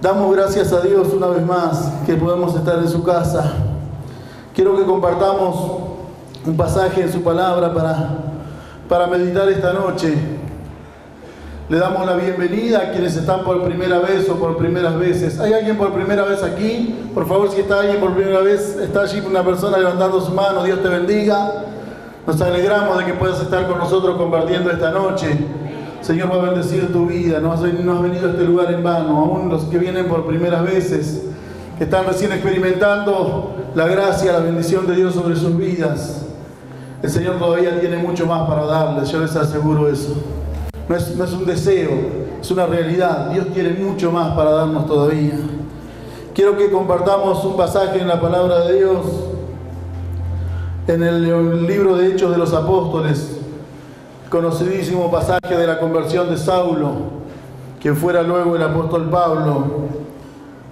Damos gracias a Dios una vez más que podemos estar en su casa. Quiero que compartamos un pasaje en su palabra para meditar esta noche. Le damos la bienvenida a quienes están por primera vez o por primeras veces. ¿Hay alguien por primera vez aquí? Por favor, si está alguien por primera vez, está allí una persona levantando su mano. Dios te bendiga. Nos alegramos de que puedas estar con nosotros compartiendo esta noche. Señor va a bendecir tu vida. No has venido a este lugar en vano. Aún los que vienen por primeras veces, que están recién experimentando la gracia, la bendición de Dios sobre sus vidas. El Señor todavía tiene mucho más para darles, yo les aseguro eso. No es un deseo, es una realidad. Dios tiene mucho más para darnos todavía. Quiero que compartamos un pasaje en la palabra de Dios, en el libro de Hechos de los Apóstoles, conocidísimo pasaje de la conversión de Saulo, quien fuera luego el apóstol Pablo,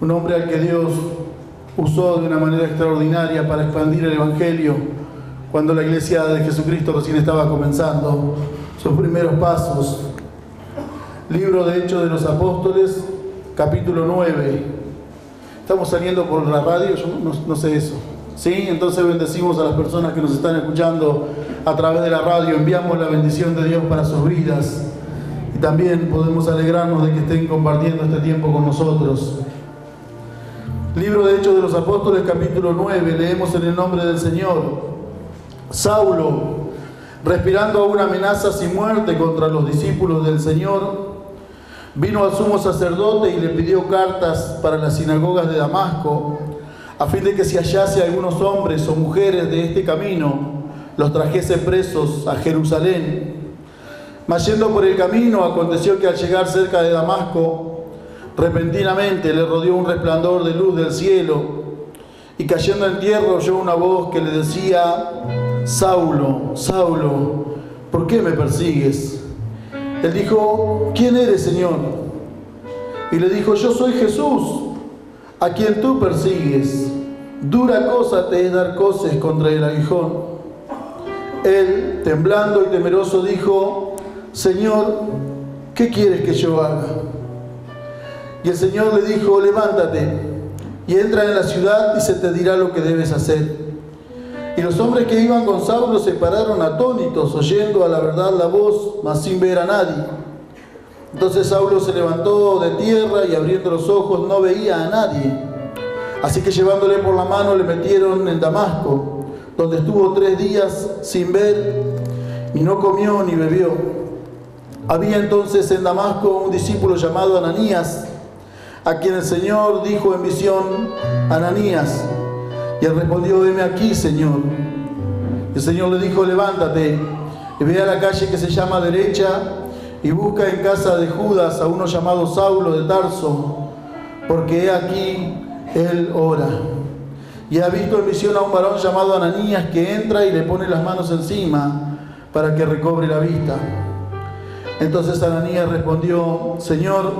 un hombre al que Dios usó de una manera extraordinaria para expandir el Evangelio cuando la iglesia de Jesucristo recién estaba comenzando sus primeros pasos. Libro de Hechos de los Apóstoles, capítulo 9. Estamos saliendo por la radio, yo no sé eso. ¿Sí? Entonces bendecimos a las personas que nos están escuchando a través de la radio. Enviamos la bendición de Dios para sus vidas. Y también podemos alegrarnos de que estén compartiendo este tiempo con nosotros. Libro de Hechos de los Apóstoles, capítulo 9. Leemos en el nombre del Señor. Saulo, respirando aún amenazas y muerte contra los discípulos del Señor, vino al sumo sacerdote y le pidió cartas para las sinagogas de Damasco, a fin de que si hallase algunos hombres o mujeres de este camino, los trajese presos a Jerusalén. Mas yendo por el camino, aconteció que al llegar cerca de Damasco, repentinamente le rodeó un resplandor de luz del cielo, y cayendo en tierra oyó una voz que le decía: Saulo, Saulo, ¿por qué me persigues? Él dijo: ¿quién eres, Señor? Y le dijo: yo soy Jesús, a quien tú persigues. Dura cosa te es dar coces contra el aguijón. Él, temblando y temeroso, dijo: Señor, ¿qué quieres que yo haga? Y el Señor le dijo: levántate y entra en la ciudad y se te dirá lo que debes hacer. Y los hombres que iban con Saulo se pararon atónitos, oyendo a la verdad la voz, mas sin ver a nadie. Entonces Saulo se levantó de tierra y abriendo los ojos no veía a nadie. Así que llevándole por la mano le metieron en Damasco, donde estuvo 3 días sin ver, y no comió ni bebió. Había entonces en Damasco un discípulo llamado Ananías, a quien el Señor dijo en visión: Ananías. Y él respondió: heme aquí, Señor. El Señor le dijo: levántate y ve a la calle que se llama Derecha y busca en casa de Judas a uno llamado Saulo de Tarso, porque he aquí él ora. Y ha visto en visión a un varón llamado Ananías que entra y le pone las manos encima para que recobre la vista. Entonces Ananías respondió: Señor,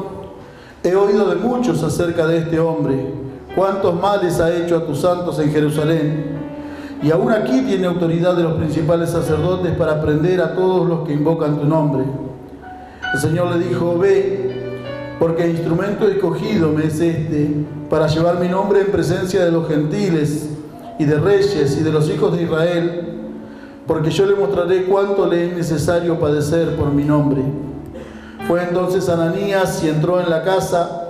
he oído de muchos acerca de este hombre, cuántos males ha hecho a tus santos en Jerusalén, y aún aquí tiene autoridad de los principales sacerdotes para prender a todos los que invocan tu nombre. El Señor le dijo: ve, porque instrumento escogido me es este, para llevar mi nombre en presencia de los gentiles, y de reyes, y de los hijos de Israel, porque yo le mostraré cuánto le es necesario padecer por mi nombre. Fue entonces Ananías y entró en la casa,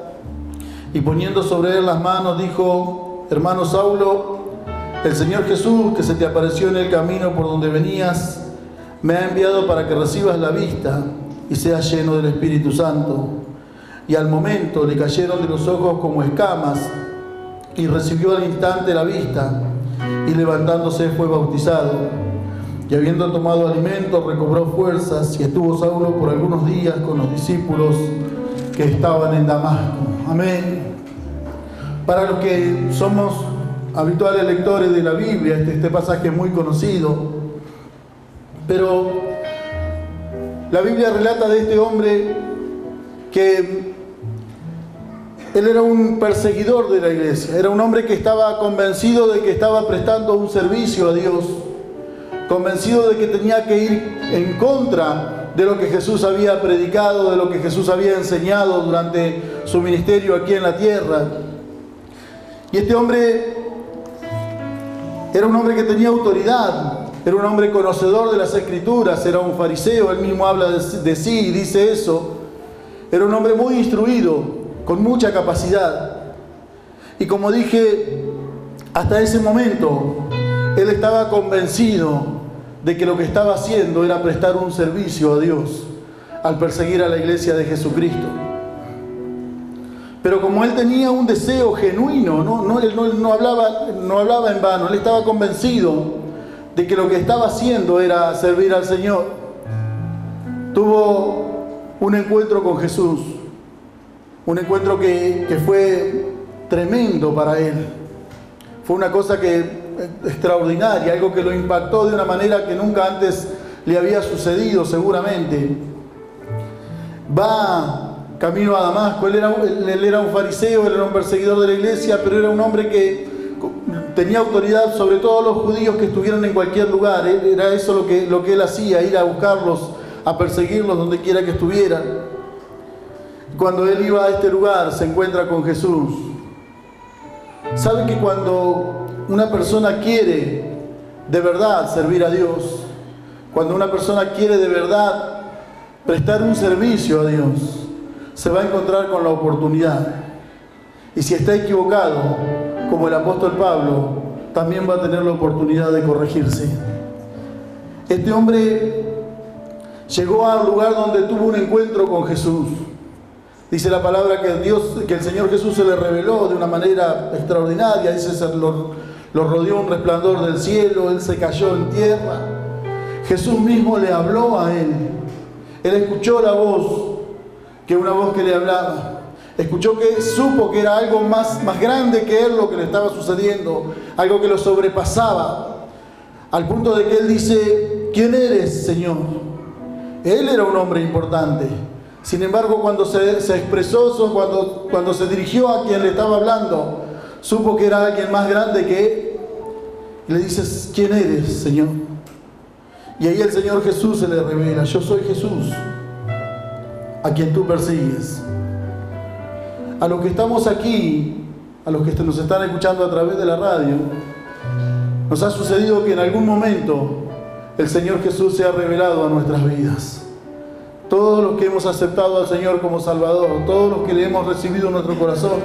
y poniendo sobre él las manos, dijo: hermano Saulo, el Señor Jesús, que se te apareció en el camino por donde venías, me ha enviado para que recibas la vista y seas lleno del Espíritu Santo. Y al momento le cayeron de los ojos como escamas, y recibió al instante la vista, y levantándose fue bautizado. Y habiendo tomado alimento, recobró fuerzas, y estuvo Saulo por algunos días con los discípulos que estaban en Damasco. Amén. Para los que somos habituales lectores de la Biblia, este pasaje es muy conocido, pero la Biblia relata de este hombre que él era un perseguidor de la iglesia, era un hombre que estaba convencido de que estaba prestando un servicio a Dios, convencido de que tenía que ir en contra de lo que Jesús había predicado, de lo que Jesús había enseñado durante su ministerio aquí en la tierra. Y este hombre era un hombre que tenía autoridad, era un hombre conocedor de las Escrituras, era un fariseo, él mismo habla de sí y dice eso. Era un hombre muy instruido, con mucha capacidad. Y como dije, hasta ese momento, él estaba convencido de que lo que estaba haciendo era prestar un servicio a Dios al perseguir a la iglesia de Jesucristo. Pero como él tenía un deseo genuino, él no hablaba en vano, él estaba convencido de que lo que estaba haciendo era servir al Señor. Tuvo un encuentro con Jesús, un encuentro que fue tremendo para él. Fue una cosa extraordinaria, algo que lo impactó de una manera que nunca antes le había sucedido seguramente. Va camino a Damasco, él era un fariseo, él era un perseguidor de la iglesia, pero era un hombre que tenía autoridad sobre todos los judíos que estuvieran en cualquier lugar. Era eso lo que él hacía, ir a buscarlos, a perseguirlos donde quiera que estuvieran. Cuando él iba a este lugar se encuentra con Jesús. ¿Sabe que cuando una persona quiere de verdad servir a Dios, cuando una persona quiere de verdad prestar un servicio a Dios, se va a encontrar con la oportunidad? Y si está equivocado, como el apóstol Pablo, también va a tener la oportunidad de corregirse. Este hombre llegó al lugar donde tuvo un encuentro con Jesús. Dice la palabra que el Señor Jesús se le reveló de una manera extraordinaria. Dice, lo rodeó un resplandor del cielo, él se cayó en tierra. Jesús mismo le habló a él. Él escuchó la voz, que una voz que le hablaba. Supo que era algo más grande que él lo que le estaba sucediendo, algo que lo sobrepasaba, al punto de que él dice: ¿quién eres, Señor? Él era un hombre importante. Sin embargo, cuando se expresó, cuando se dirigió a quien le estaba hablando, supo que era alguien más grande que él. Y le dice: ¿quién eres, Señor? Y ahí el Señor Jesús se le revela: yo soy Jesús, a quien tú persigues. A los que estamos aquí, a los que nos están escuchando a través de la radio, nos ha sucedido que en algún momento el Señor Jesús se ha revelado a nuestras vidas. Todos los que hemos aceptado al Señor como Salvador, todos los que le hemos recibido en nuestro corazón,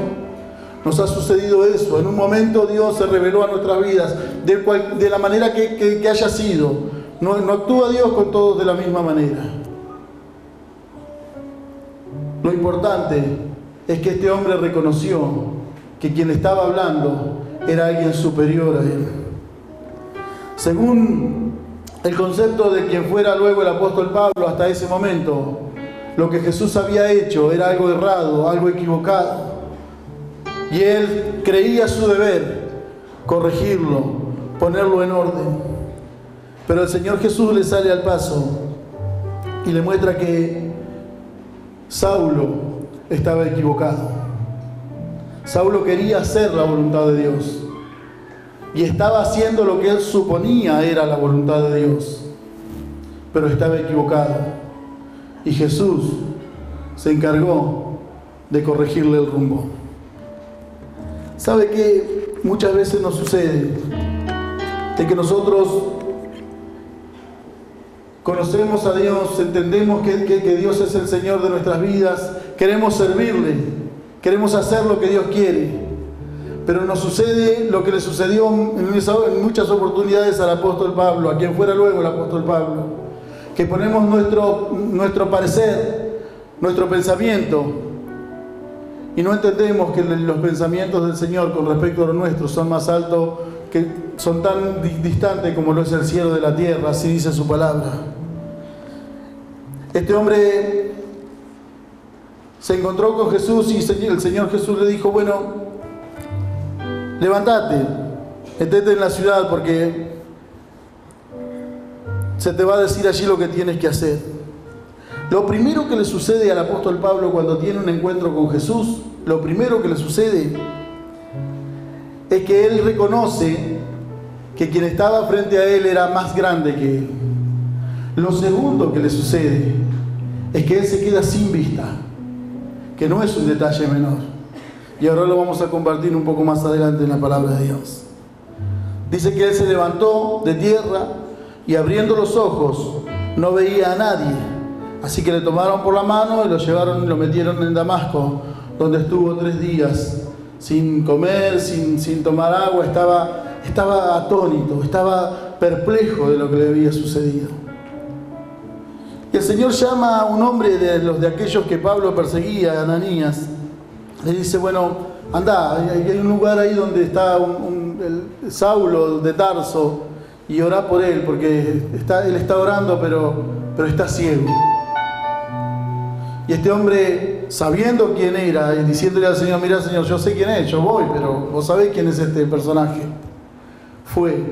nos ha sucedido eso. En un momento Dios se reveló a nuestras vidas de la manera que haya sido. No actúa Dios con todos de la misma manera. Lo importante es que este hombre reconoció que quien le estaba hablando era alguien superior a él. Según el concepto de quien fuera luego el apóstol Pablo, hasta ese momento, lo que Jesús había hecho era algo errado, algo equivocado. Y él creía su deber corregirlo, ponerlo en orden. Pero el Señor Jesús le sale al paso y le muestra que Saulo estaba equivocado. Saulo quería hacer la voluntad de Dios y estaba haciendo lo que él suponía era la voluntad de Dios, pero estaba equivocado. Y Jesús se encargó de corregirle el rumbo. ¿Sabe qué? Muchas veces nos sucede de que nosotros conocemos a Dios, entendemos que Dios es el Señor de nuestras vidas, queremos servirle, queremos hacer lo que Dios quiere, pero nos sucede lo que le sucedió en muchas oportunidades al apóstol Pablo, a quien fuera luego el apóstol Pablo, que ponemos nuestro parecer, nuestro pensamiento, y no entendemos que los pensamientos del Señor con respecto a los nuestros son más altos, que son tan distantes como lo es el cielo de la tierra, así dice su palabra. Este hombre se encontró con Jesús y el Señor Jesús le dijo: bueno, levántate, métete en la ciudad porque se te va a decir allí lo que tienes que hacer. Lo primero que le sucede al apóstol Pablo cuando tiene un encuentro con Jesús, lo primero que le sucede es que él reconoce que quien estaba frente a él era más grande que él. Lo segundo que le sucede es que él se queda sin vista, que no es un detalle menor. Y ahora lo vamos a compartir un poco más adelante en la palabra de Dios. Dice que él se levantó de tierra y abriendo los ojos no veía a nadie. Así que le tomaron por la mano y lo llevaron y lo metieron en Damasco, donde estuvo 3 días sin comer, sin tomar agua. Estaba atónito, estaba perplejo de lo que le había sucedido. Y el Señor llama a un hombre de aquellos que Pablo perseguía, Ananías. Le dice, bueno, anda, hay un lugar ahí donde está el Saulo de Tarso, y orá por él, porque él está orando, pero está ciego. Y este hombre, sabiendo quién era, y diciéndole al Señor, mira Señor, yo sé quién es, yo voy, pero vos sabés quién es este personaje. Fue.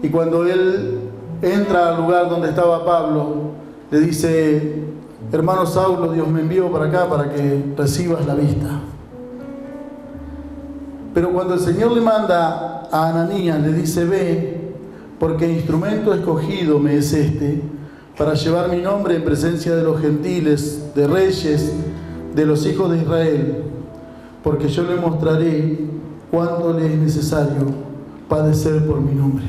Y cuando él entra al lugar donde estaba Pablo, le dice, hermano Saulo, Dios me envió para acá para que recibas la vista. Pero cuando el Señor le manda a Ananías, le dice, ve, porque instrumento escogido me es este, para llevar mi nombre en presencia de los gentiles, de reyes, de los hijos de Israel, porque yo le mostraré cuánto le es necesario padecer por mi nombre.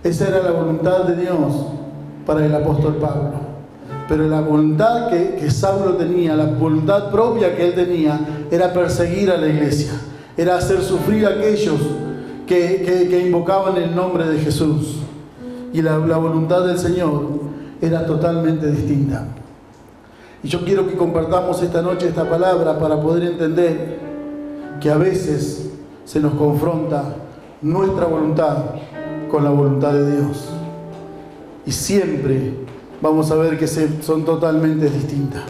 Esa era la voluntad de Dios para el apóstol Pablo. Pero la voluntad que Saulo tenía, la voluntad propia que él tenía, era perseguir a la iglesia, era hacer sufrir a aquellos que invocaban el nombre de Jesús. Y la voluntad del Señor era totalmente distinta. Y yo quiero que compartamos esta noche esta palabra para poder entender que a veces se nos confronta nuestra voluntad con la voluntad de Dios. Y siempre vamos a ver que son totalmente distintas.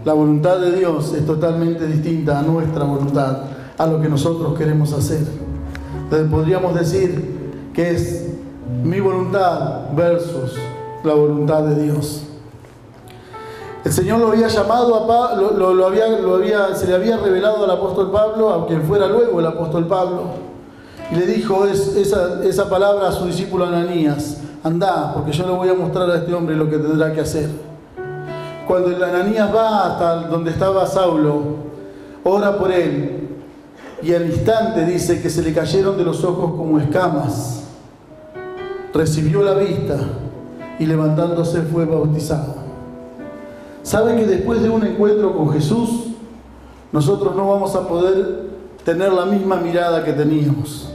La voluntad de Dios es totalmente distinta a nuestra voluntad, a lo que nosotros queremos hacer. Entonces podríamos decir que es mi voluntad versus la voluntad de Dios. El Señor lo había llamado a Pablo, se le había revelado al apóstol Pablo, a quien fuera luego el apóstol Pablo, y le dijo esa palabra a su discípulo Ananías, andá, porque yo le voy a mostrar a este hombre lo que tendrá que hacer. Cuando el Ananías va hasta donde estaba Saulo, ora por él, y al instante dice que se le cayeron de los ojos como escamas, recibió la vista y levantándose fue bautizado. ¿Sabe que después de un encuentro con Jesús, nosotros no vamos a poder tener la misma mirada que teníamos?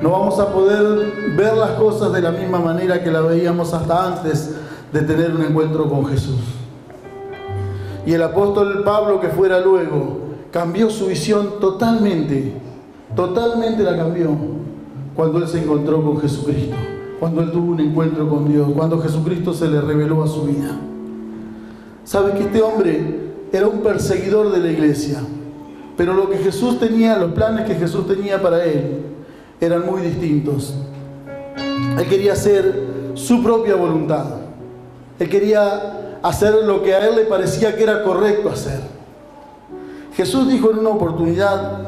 No vamos a poder ver las cosas de la misma manera que la veíamos hasta antes de tener un encuentro con Jesús. Y el apóstol Pablo, que fuera luego, cambió su visión totalmente la cambió cuando él se encontró con Jesucristo, cuando él tuvo un encuentro con Dios, cuando Jesucristo se le reveló a su vida. ¿Sabe que este hombre era un perseguidor de la iglesia? Pero lo que Jesús tenía, los planes que Jesús tenía para él, eran muy distintos. Él quería hacer su propia voluntad. Él quería hacer lo que a él le parecía que era correcto hacer. Jesús dijo en una oportunidad,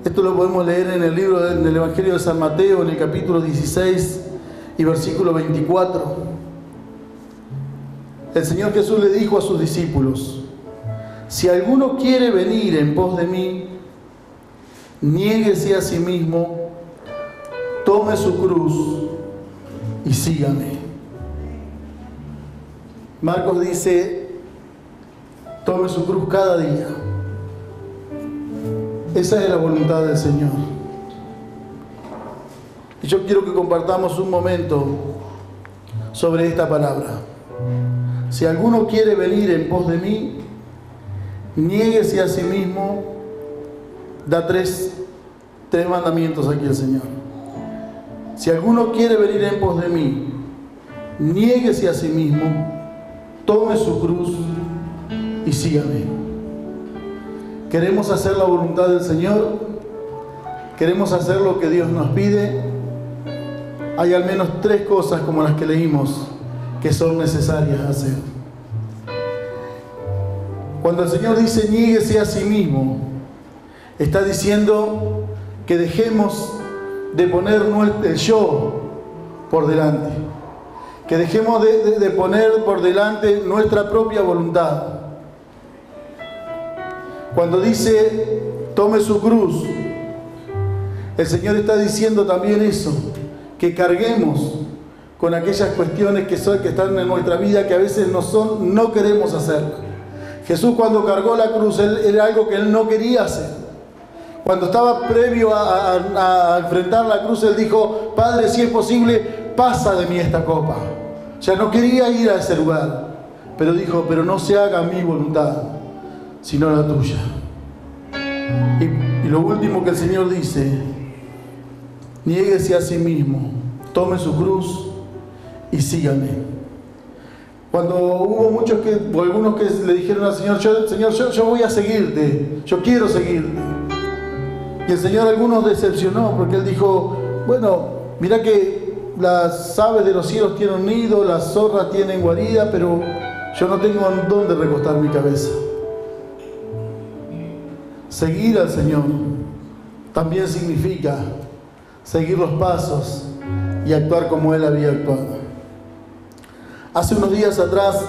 esto lo podemos leer en el libro del Evangelio de San Mateo, en el capítulo 16 y versículo 24. El Señor Jesús le dijo a sus discípulos, si alguno quiere venir en pos de mí, niéguese a sí mismo, tome su cruz y sígame. Marcos dice, tome su cruz cada día. Esa es la voluntad del Señor. Y yo quiero que compartamos un momento sobre esta palabra. Si alguno quiere venir en pos de mí, niéguese a sí mismo. Da tres mandamientos aquí el Señor. Si alguno quiere venir en pos de mí, niéguese a sí mismo, tome su cruz y sígame. ¿Queremos hacer la voluntad del Señor? ¿Queremos hacer lo que Dios nos pide? Hay al menos 3 cosas como las que leímos que son necesarias hacer. Cuando el Señor dice niéguese a sí mismo, está diciendo que dejemos de poner el yo por delante. que dejemos de poner por delante nuestra propia voluntad. Cuando dice, tome su cruz, el Señor está diciendo también eso, que carguemos con aquellas cuestiones que están en nuestra vida que a veces no queremos hacer. Jesús, cuando cargó la cruz, era algo que Él no quería hacer. Cuando estaba previo a enfrentar la cruz, Él dijo, Padre, si es posible, pasa de mí esta copa. O sea, no quería ir a ese lugar, pero dijo, pero no se haga mi voluntad, sino la tuya. Y lo último que el Señor dice, niéguese a sí mismo, tome su cruz y sígame. Cuando hubo muchos o algunos que le dijeron al Señor, yo voy a seguirte, yo quiero seguirte. Y el Señor a algunos decepcionó, porque Él dijo, bueno, mira que las aves de los cielos tienen un nido, las zorras tienen guarida, pero yo no tengo dónde recostar mi cabeza. Seguir al Señor también significa seguir los pasos y actuar como Él había actuado. Hace unos días atrás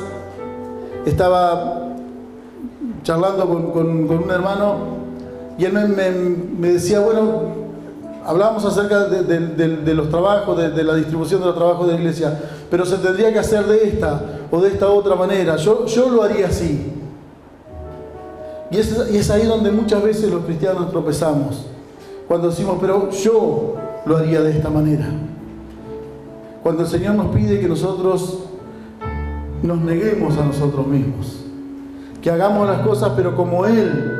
estaba charlando con un hermano y él me decía, bueno, hablábamos acerca de los trabajos, de la distribución de los trabajos de la iglesia, pero se tendría que hacer de esta o de esta otra manera. Yo lo haría así. Y es ahí donde muchas veces los cristianos tropezamos. Cuando decimos, pero yo lo haría de esta manera. Cuando el Señor nos pide que nosotros nos neguemos a nosotros mismos. Que hagamos las cosas, pero como Él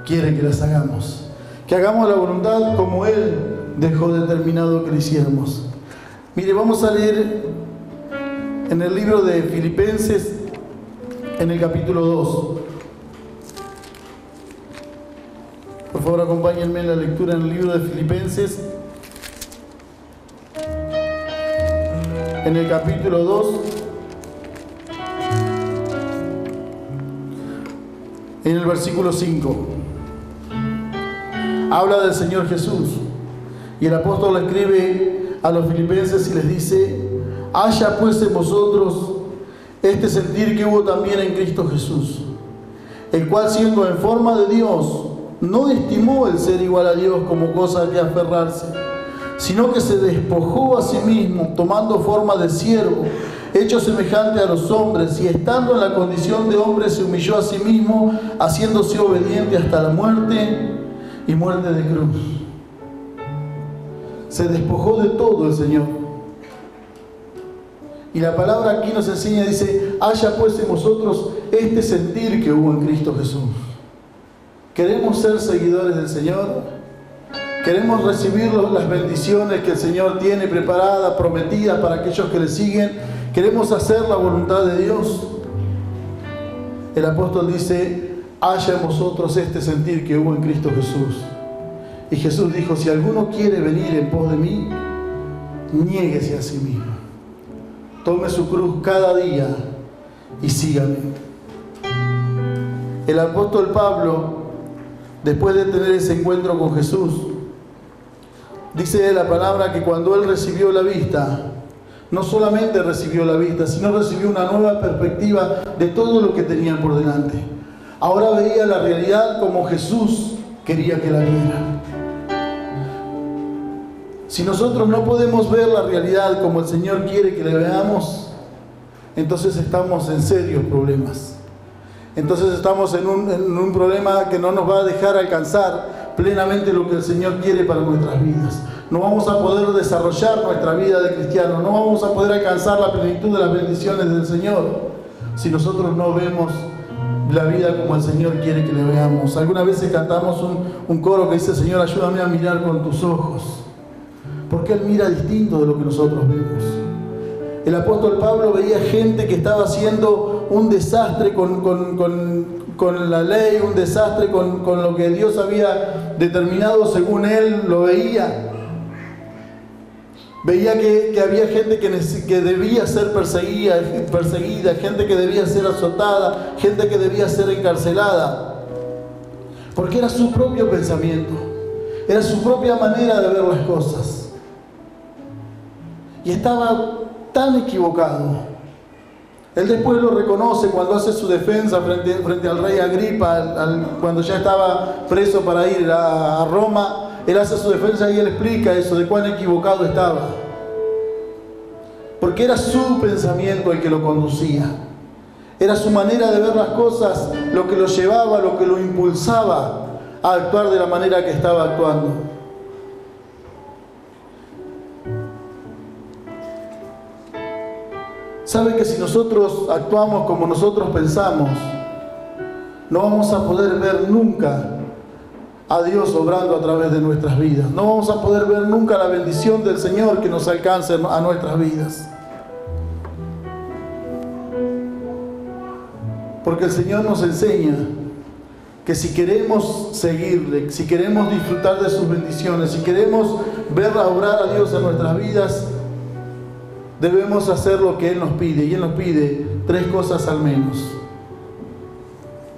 quiere que las hagamos. Que hagamos la voluntad como Él dejó determinado que lo hiciéramos. Mire, vamos a leer en el libro de Filipenses, en el capítulo 2. Por favor, acompáñenme en la lectura en el libro de Filipenses, en el capítulo 2, en el versículo 5. Habla del Señor Jesús. Y el apóstol le escribe a los filipenses y les dice, haya pues en vosotros este sentir que hubo también en Cristo Jesús, el cual siendo en forma de Dios, no estimó el ser igual a Dios como cosa que aferrarse, sino que se despojó a sí mismo, tomando forma de siervo, hecho semejante a los hombres, y estando en la condición de hombre se humilló a sí mismo, haciéndose obediente hasta la muerte y muerte de cruz. Se despojó de todo el Señor. Y la palabra aquí nos enseña, dice, haya pues en vosotros este sentir que hubo en Cristo Jesús. ¿Queremos ser seguidores del Señor? ¿Queremos recibir las bendiciones que el Señor tiene preparadas, prometidas para aquellos que le siguen? ¿Queremos hacer la voluntad de Dios? El apóstol dice, haya en vosotros este sentir que hubo en Cristo Jesús. Y Jesús dijo, si alguno quiere venir en pos de mí, niéguese a sí mismo. Tome su cruz cada día y sígame. El apóstol Pablo, después de tener ese encuentro con Jesús, dice la palabra que cuando él recibió la vista, no solamente recibió la vista, sino recibió una nueva perspectiva de todo lo que tenía por delante. Ahora veía la realidad como Jesús quería que la viera. Si nosotros no podemos ver la realidad como el Señor quiere que la veamos, entonces estamos en serios problemas. Entonces estamos en un problema que no nos va a dejar alcanzar plenamente lo que el Señor quiere para nuestras vidas. No vamos a poder desarrollar nuestra vida de cristiano, no vamos a poder alcanzar la plenitud de las bendiciones del Señor si nosotros no vemos la vida como el Señor quiere que la veamos. Algunas veces cantamos un coro que dice, Señor, ayúdame a mirar con tus ojos, porque Él mira distinto de lo que nosotros vemos. El apóstol Pablo veía gente que estaba haciendo un desastre con la ley, un desastre con lo que Dios había determinado según él lo veía. Veía que había gente que debía ser perseguida, gente que debía ser azotada, gente que debía ser encarcelada. Porque era su propio pensamiento, era su propia manera de ver las cosas. Y estaba tan equivocado. Él después lo reconoce cuando hace su defensa frente al rey Agripa, cuando ya estaba preso para ir a Roma. Él hace su defensa y él explica eso, de cuán equivocado estaba. Porque era su pensamiento el que lo conducía. Era su manera de ver las cosas lo que lo llevaba, lo que lo impulsaba a actuar de la manera que estaba actuando. ¿Sabe que si nosotros actuamos como nosotros pensamos, no vamos a poder ver nunca a Dios obrando a través de nuestras vidas? No vamos a poder ver nunca la bendición del Señor que nos alcance a nuestras vidas. Porque el Señor nos enseña que si queremos seguirle, si queremos disfrutar de sus bendiciones, si queremos ver obrar a Dios en nuestras vidas, debemos hacer lo que Él nos pide. Y Él nos pide 3 cosas al menos: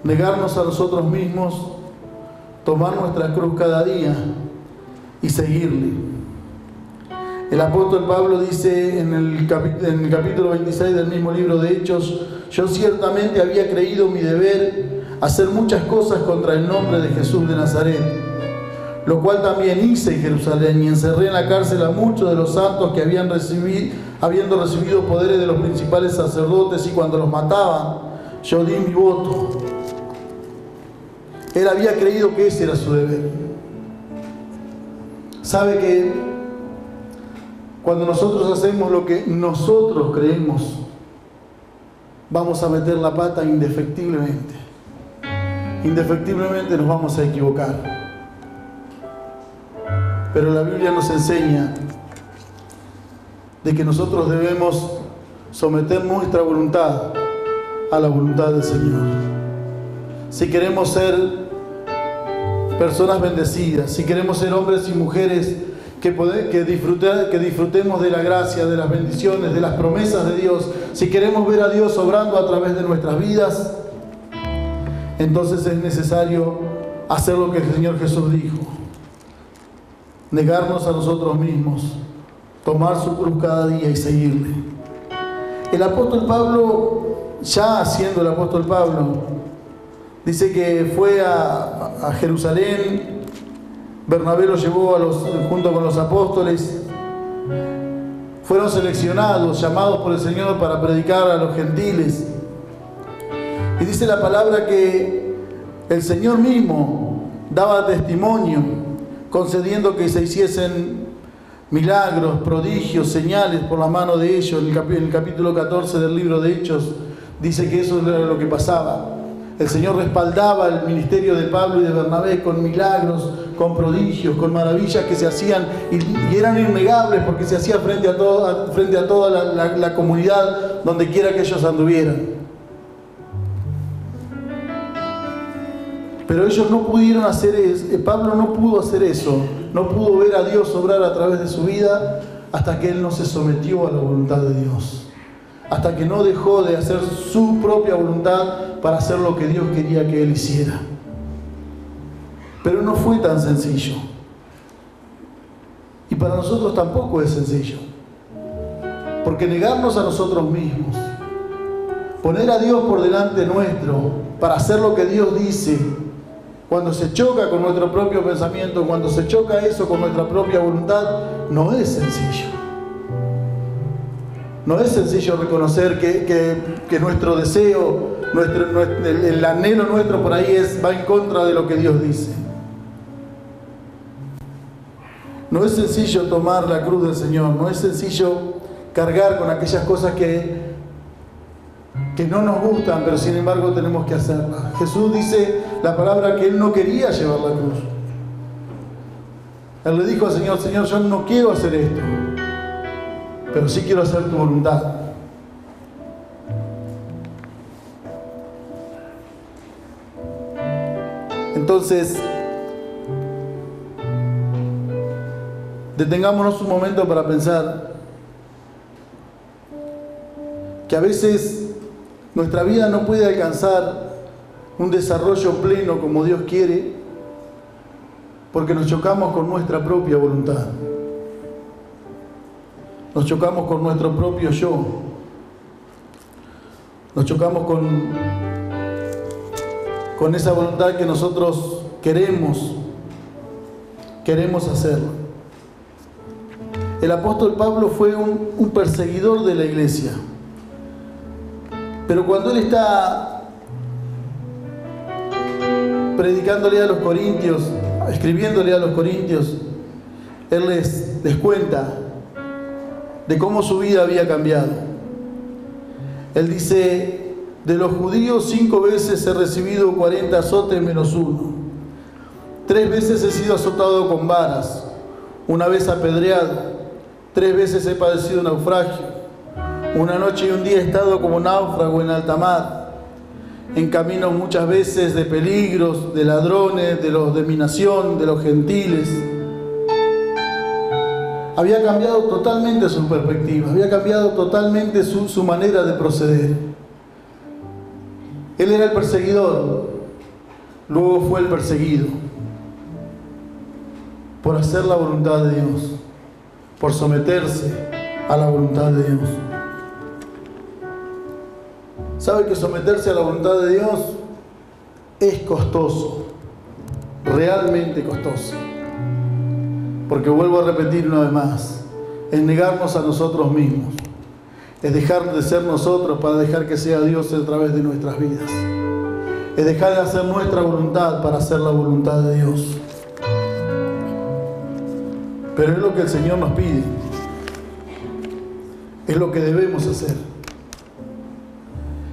negarnos a nosotros mismos, tomar nuestra cruz cada día y seguirle. El apóstol Pablo dice en el capítulo 26 del mismo libro de Hechos: yo ciertamente había creído mi deber hacer muchas cosas contra el nombre de Jesús de Nazaret, lo cual también hice en Jerusalén, y encerré en la cárcel a muchos de los santos que habiendo recibido poderes de los principales sacerdotes, y cuando los mataban, yo di mi voto. Él había creído que ese era su deber. Sabe que cuando nosotros hacemos lo que nosotros creemos, vamos a meter la pata indefectiblemente. Indefectiblemente nos vamos a equivocar. Pero la Biblia nos enseña de que nosotros debemos someter nuestra voluntad a la voluntad del Señor. Si queremos ser personas bendecidas, si queremos ser hombres y mujeres que disfrutemos de la gracia, de las bendiciones, de las promesas de Dios, si queremos ver a Dios obrando a través de nuestras vidas, entonces es necesario hacer lo que el Señor Jesús dijo: negarnos a nosotros mismos, tomar su cruz cada día y seguirle. El apóstol Pablo, ya siendo el apóstol Pablo, dice que fue a Jerusalén. Bernabé lo llevó junto con los apóstoles. Fueron seleccionados, llamados por el Señor para predicar a los gentiles. Y dice la palabra que el Señor mismo daba testimonio, concediendo que se hiciesen milagros, prodigios, señales por la mano de ellos. En el capítulo 14 del libro de Hechos dice que eso era lo que pasaba. El Señor respaldaba el ministerio de Pablo y de Bernabé con milagros, con prodigios, con maravillas que se hacían y eran innegables, porque se hacía frente a toda la comunidad, donde quiera que ellos anduvieran. Pero ellos no pudieron hacer eso. Pablo no pudo hacer eso, no pudo ver a Dios obrar a través de su vida hasta que él no se sometió a la voluntad de Dios, hasta que no dejó de hacer su propia voluntad para hacer lo que Dios quería que él hiciera. Pero no fue tan sencillo, y para nosotros tampoco es sencillo, porque negarnos a nosotros mismos, poner a Dios por delante nuestro para hacer lo que Dios dice, cuando se choca con nuestro propio pensamiento, cuando se choca eso con nuestra propia voluntad, no es sencillo. No es sencillo reconocer que nuestro deseo, el anhelo nuestro por ahí va en contra de lo que Dios dice. No es sencillo tomar la cruz del Señor, no es sencillo cargar con aquellas cosas que no nos gustan, pero sin embargo tenemos que hacerlas. Jesús dice la palabra que Él no quería llevar la cruz. Él le dijo al Señor: Señor, yo no quiero hacer esto, pero sí quiero hacer tu voluntad. Entonces, detengámonos un momento para pensar que a veces nuestra vida no puede alcanzar un desarrollo pleno como Dios quiere, porque nos chocamos con nuestra propia voluntad. nos chocamos con nuestro propio yo, nos chocamos con esa voluntad que nosotros queremos hacerlo. El apóstol Pablo fue un perseguidor de la iglesia, pero cuando él está predicándole a los corintios, escribiéndole a los corintios, él les cuenta de cómo su vida había cambiado. Él dice: de los judíos 5 veces he recibido 40 azotes menos 1. 3 veces he sido azotado con varas, 1 vez apedreado, 3 veces he padecido naufragio, 1 noche y 1 día he estado como náufrago en alta mar, en camino muchas veces de peligros, de ladrones, de mi nación, de los gentiles. Había cambiado totalmente su perspectiva, había cambiado totalmente su manera de proceder. Él era el perseguidor, luego fue el perseguido, por hacer la voluntad de Dios, por someterse a la voluntad de Dios. ¿Sabe que someterse a la voluntad de Dios es costoso? Realmente costoso. Porque vuelvo a repetir una vez más, es negarnos a nosotros mismos, es dejar de ser nosotros para dejar que sea Dios a través de nuestras vidas, es dejar de hacer nuestra voluntad para hacer la voluntad de Dios. Pero es lo que el Señor nos pide, es lo que debemos hacer,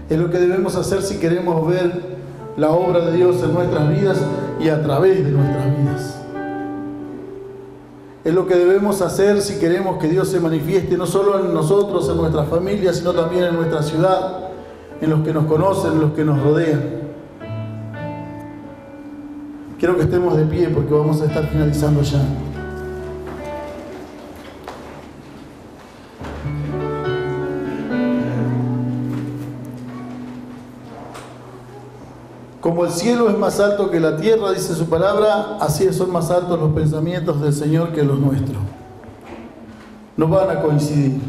es lo que debemos hacer si queremos ver la obra de Dios en nuestras vidas y a través de nuestras vidas. Es lo que debemos hacer si queremos que Dios se manifieste no solo en nosotros, en nuestras familias, sino también en nuestra ciudad, en los que nos conocen, en los que nos rodean. Quiero que estemos de pie porque vamos a estar finalizando ya. Como el cielo es más alto que la tierra, dice su palabra, así son más altos los pensamientos del Señor que los nuestros. No van a coincidir.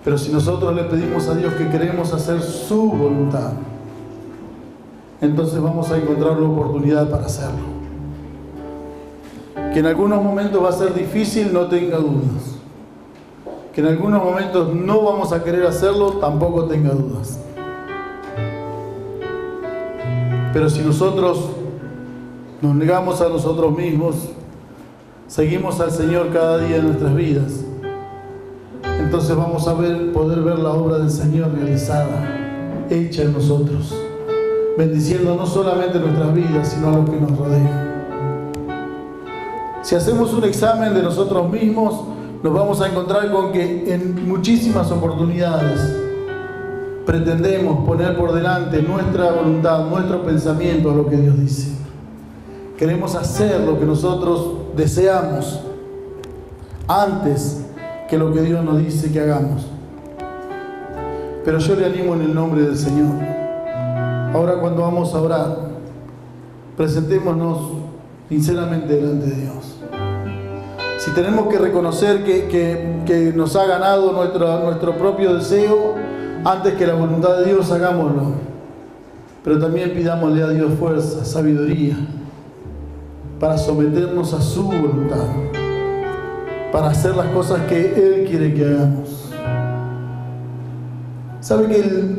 Pero si nosotros le pedimos a Dios que queremos hacer su voluntad, entonces vamos a encontrar la oportunidad para hacerlo. Que en algunos momentos va a ser difícil, no tenga dudas. Que en algunos momentos no vamos a querer hacerlo, tampoco tenga dudas. Pero si nosotros nos negamos a nosotros mismos, seguimos al Señor cada día de nuestras vidas, entonces vamos a poder ver la obra del Señor realizada, hecha en nosotros, bendiciendo no solamente nuestras vidas, sino a los que nos rodean. Si hacemos un examen de nosotros mismos, nos vamos a encontrar con que en muchísimas oportunidades pretendemos poner por delante nuestra voluntad, nuestro pensamiento a lo que Dios dice. Queremos hacer lo que nosotros deseamos antes que lo que Dios nos dice que hagamos. Pero yo le animo en el nombre del Señor. Ahora, cuando vamos a orar, presentémonos sinceramente delante de Dios. Si tenemos que reconocer que nos ha ganado nuestro propio deseo, antes que la voluntad de Dios, hagámoslo. Pero también pidámosle a Dios fuerza, sabiduría, para someternos a su voluntad, para hacer las cosas que Él quiere que hagamos. ¿Sabe que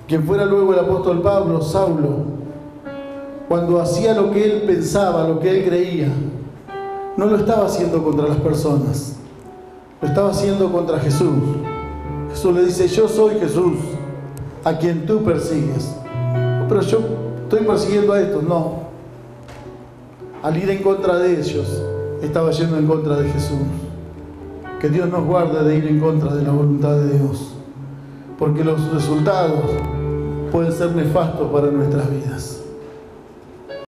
quien fuera luego el apóstol Pablo, Saulo, cuando hacía lo que él pensaba, lo que él creía, no lo estaba haciendo contra las personas, lo estaba haciendo contra Jesús? Jesús le dice: yo soy Jesús, a quien tú persigues. Pero yo estoy persiguiendo a estos. No. Al ir en contra de ellos, estaba yendo en contra de Jesús. Que Dios nos guarde de ir en contra de la voluntad de Dios, porque los resultados pueden ser nefastos para nuestras vidas.